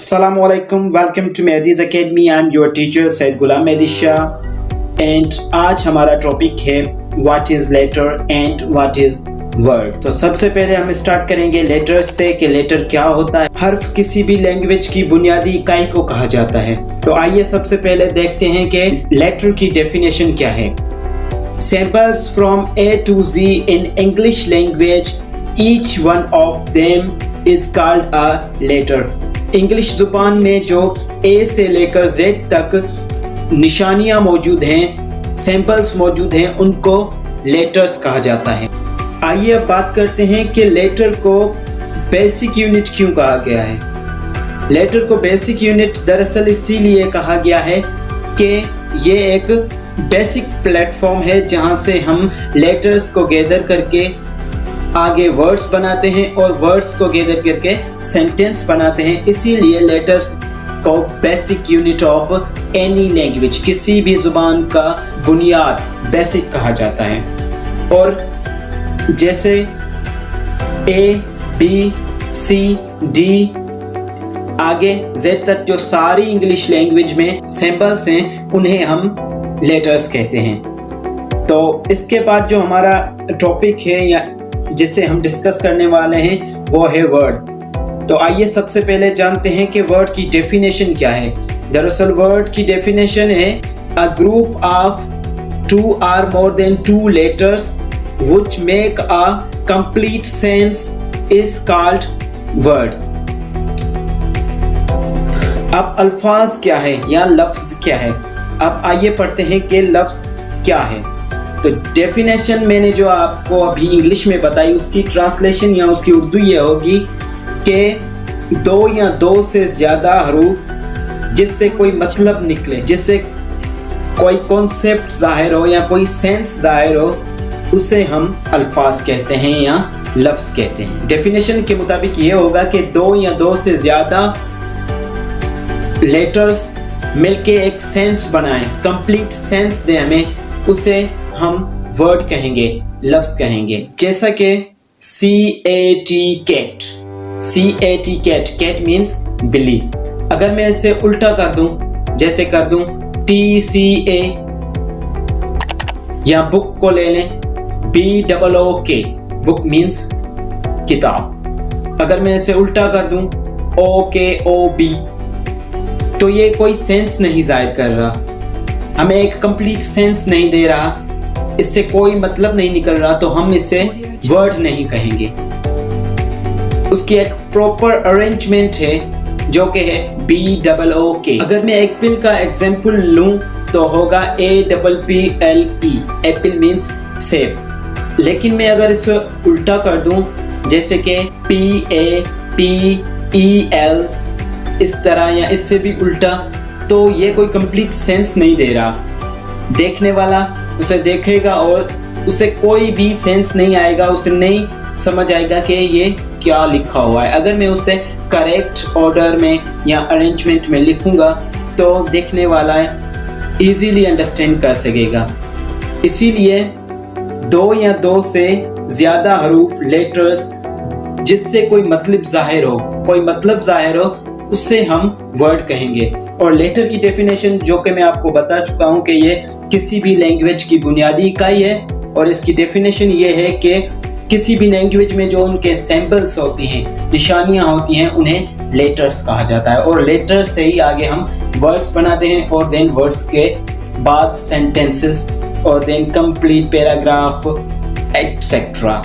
Assalamu alaikum, welcome to Mehdi's Academy. I'm your teacher Said Ghulam Mehdi Shah and आज हमारा topic है What is letter and what is word। तो सबसे पहले हम start करेंगे लेटर्स से कि लेटर क्या होता है। हर्फ किसी भी लैंग्वेज की बुनियादी इकाई को कहा जाता है। तो आइए सबसे पहले देखते हैं कि लेटर की डेफिनेशन क्या है। Symbols from A to Z in English language, each one of them is called a letter। English जुबान में जो ए से लेकर जेड तक निशानियां मौजूद हैं, सैंपल्स मौजूद हैं, उनको लेटर्स कहा जाता है। आइए अब बात करते हैं कि लेटर को बेसिक यूनिट क्यों कहा गया है। लेटर को बेसिक यूनिट दरअसल इसीलिए कहा गया है कि ये एक बेसिक प्लेटफॉर्म है जहां से हम लेटर्स को गैदर करके आगे वर्ड्स बनाते हैं और वर्ड्स को गैदर करके सेंटेंस बनाते हैं। इसीलिए लेटर्स को basic unit of any language, किसी भी जुबान का बुनियाद बेसिक कहा जाता है। और जैसे ए बी सी डी आगे जेड तक जो सारी इंग्लिश लैंग्वेज में सिंबल्स हैं उन्हें हम लेटर्स कहते हैं। तो इसके बाद जो हमारा टॉपिक है या जिसे हम डिस्कस करने वाले हैं वो है वर्ड। तो आइए सबसे पहले जानते हैं कि वर्ड की डेफिनेशन क्या है। दरअसल वर्ड की डेफिनेशन है a group of two or more than two letters which make a complete sense is called word. अब अल्फाज क्या है या लफ्ज क्या है। अब आइए पढ़ते हैं कि लफ्ज क्या है। तो डेफिनेशन मैंने जो आपको अभी इंग्लिश में बताई उसकी ट्रांसलेशन या उसकी उर्दू ये होगी कि दो या दो से ज़्यादा हरूफ जिससे कोई मतलब निकले, जिससे कोई कॉन्सेप्ट जाहिर हो या कोई सेंस जाहिर हो, उसे हम अल्फाज कहते हैं या लफ्ज़ कहते हैं। डेफिनेशन के मुताबिक ये होगा कि दो या दो से ज़्यादा लेटर्स मिलके एक सेंस बनाएं, कंप्लीट सेंस दें हमें, उसे हम वर्ड कहेंगे, लफ्ज कहेंगे। जैसा कि C-A-T cat, C-A-T cat, cat means बिल्ली। अगर मैं इसे उल्टा कर दूं, जैसे कर दूं T-C-A, या बुक को ले लें B-O-O-K, बुक मीन्स किताब। अगर मैं इसे उल्टा कर दूं O-K-O-B, तो ये कोई सेंस नहीं जाहिर कर रहा, हमें एक कंप्लीट सेंस नहीं दे रहा, इससे कोई मतलब नहीं निकल रहा, तो हम इसे वर्ड नहीं कहेंगे। उसकी एक प्रॉपर अरेंजमेंट है जो कि है B-O-O-K। अगर मैं एप्पल का एग्जांपल लूं तो होगा A-P-P-L-E, एप्पल मीन्स सेब। लेकिन मैं अगर इसे उल्टा कर दूं जैसे कि P-A-P-E-L, इस तरह या इससे भी उल्टा, तो ये कोई कंप्लीट सेंस नहीं दे रहा। देखने वाला उसे देखेगा और उसे कोई भी सेंस नहीं आएगा, उसे नहीं समझ आएगा कि ये क्या लिखा हुआ है। अगर मैं उसे करेक्ट ऑर्डर में या अरेंजमेंट में लिखूंगा तो देखने वाला इजीली अंडरस्टैंड कर सकेगा। इसीलिए दो या दो से ज़्यादा हरूफ लेटर्स जिससे कोई मतलब जाहिर हो, कोई मतलब जाहिर हो, उससे हम वर्ड कहेंगे। और लेटर की डेफिनेशन जो कि मैं आपको बता चुका हूं कि ये किसी भी लैंग्वेज की बुनियादी इकाई है। और इसकी डेफिनेशन ये है कि किसी भी लैंग्वेज में जो उनके सैंपल्स होती हैं, निशानियां होती हैं, उन्हें लेटर्स कहा जाता है। और लेटर्स से ही आगे हम वर्ड्स बनाते हैं और देन वर्ड्स के बाद सेंटेंसेस और देन कंप्लीट पैराग्राफ एटसेट्रा।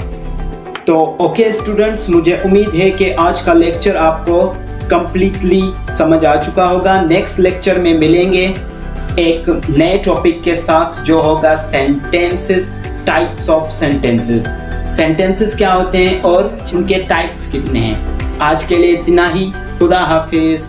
तो ओके स्टूडेंट्स, मुझे उम्मीद है कि आज का लेक्चर आपको कंप्लीटली समझ आ चुका होगा। नेक्स्ट लेक्चर में मिलेंगे एक नए टॉपिक के साथ जो होगा sentences, types of sentences. Sentences क्या होते हैं और उनके टाइप्स कितने हैं। आज के लिए इतना ही। खुदा हाफिज।